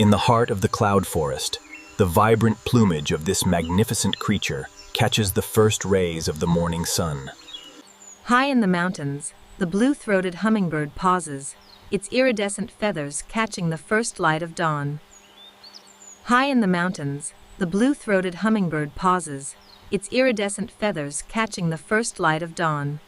In the heart of the cloud forest, the vibrant plumage of this magnificent creature catches the first rays of the morning sun. High in the mountains, the blue-throated hummingbird pauses, its iridescent feathers catching the first light of dawn. High in the mountains, the blue-throated hummingbird pauses, its iridescent feathers catching the first light of dawn.